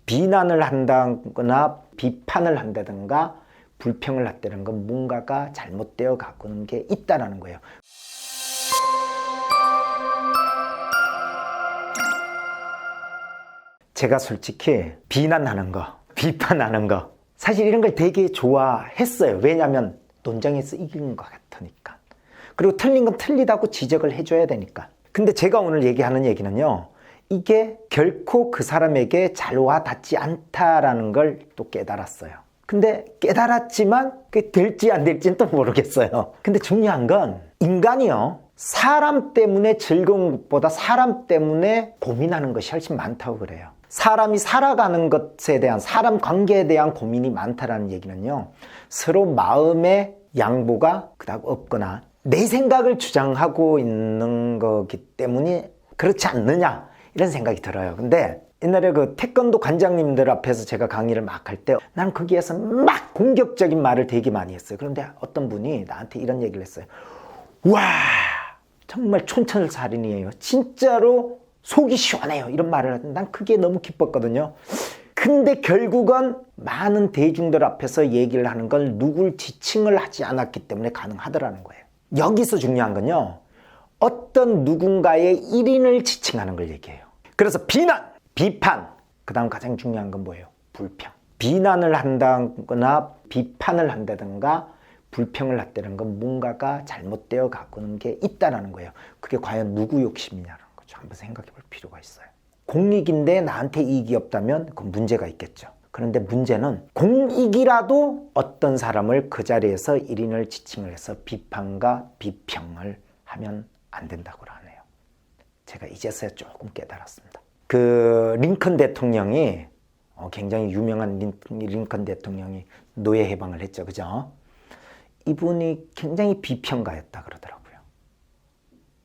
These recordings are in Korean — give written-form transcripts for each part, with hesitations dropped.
비난을 한다거나 비판을 한다든가 불평을 한다는 건 뭔가가 잘못되어 가고는 게 있다는 거예요. 제가 솔직히 비난하는 거, 비판하는 거 사실 이런 걸 되게 좋아했어요. 왜냐하면 논쟁에서 이기는 것 같으니까. 그리고 틀린 건 틀리다고 지적을 해줘야 되니까. 근데 제가 오늘 얘기하는 얘기는요, 이게 결코 그 사람에게 잘 와닿지 않다라는 걸 또 깨달았어요. 근데 깨달았지만 그게 될지 안 될지는 또 모르겠어요. 근데 중요한 건 인간이요, 사람 때문에 즐거운 것보다 사람 때문에 고민하는 것이 훨씬 많다고 그래요. 사람이 살아가는 것에 대한, 사람 관계에 대한 고민이 많다라는 얘기는요, 서로 마음의 양보가 그닥 없거나 내 생각을 주장하고 있는 거기 때문에 그렇지 않느냐, 이런 생각이 들어요. 근데 옛날에 그 태권도 관장님들 앞에서 제가 강의를 막 할 때 난 거기에서 막 공격적인 말을 되게 많이 했어요. 그런데 어떤 분이 나한테 이런 얘기를 했어요. 와, 정말 촌철살인이에요. 진짜로 속이 시원해요. 이런 말을 하는데 난 그게 너무 기뻤거든요. 근데 결국은 많은 대중들 앞에서 얘기를 하는 걸 누굴 지칭을 하지 않았기 때문에 가능하더라는 거예요. 여기서 중요한 건요, 어떤 누군가의 일인을 지칭하는 걸 얘기해요. 그래서 비난, 비판, 그 다음 가장 중요한 건 뭐예요? 불평. 비난을 한다거나 비판을 한다든가 불평을 한다는 건 뭔가가 잘못되어 가고는 게 있다는 거예요. 그게 과연 누구 욕심이냐는 거죠. 한번 생각해 볼 필요가 있어요. 공익인데 나한테 이익이 없다면 그건 문제가 있겠죠. 그런데 문제는 공익이라도 어떤 사람을 그 자리에서 일인을 지칭을 해서 비판과 비평을 하면 안 된다고 하네요. 제가 이제서야 조금 깨달았습니다. 그 링컨 대통령이 굉장히 유명한 링컨 대통령이 노예 해방을 했죠. 그죠? 이분이 굉장히 비평가였다 그러더라고요.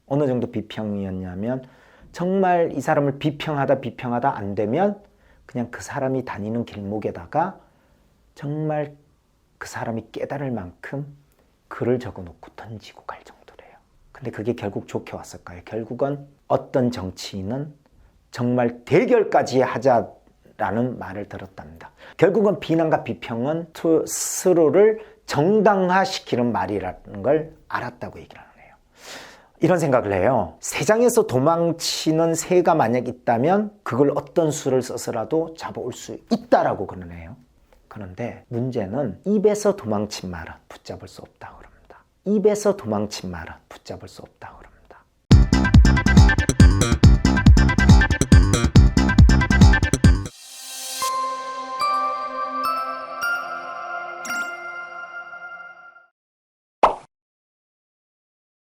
어느 정도 비평이었냐면 정말 이 사람을 비평하다 안 되면 그냥 그 사람이 다니는 길목에다가 정말 그 사람이 깨달을 만큼 글을 적어놓고 던지고 갈 정도래요. 근데 그게 결국 좋게 왔을까요? 결국은 어떤 정치인은 정말 대결까지 하자라는 말을 들었답니다. 결국은 비난과 비평은 스스로를 정당화시키는 말이라는 걸 알았다고 얘기를 하네요. 이런 생각을 해요. 세상에서 도망치는 새가 만약 있다면 그걸 어떤 수를 써서라도 잡아올 수 있다라고 그러네요. 그런데 문제는 입에서 도망친 말은 붙잡을 수 없다고 그럽니다. 입에서 도망친 말은 붙잡을 수 없다고 그럽니다.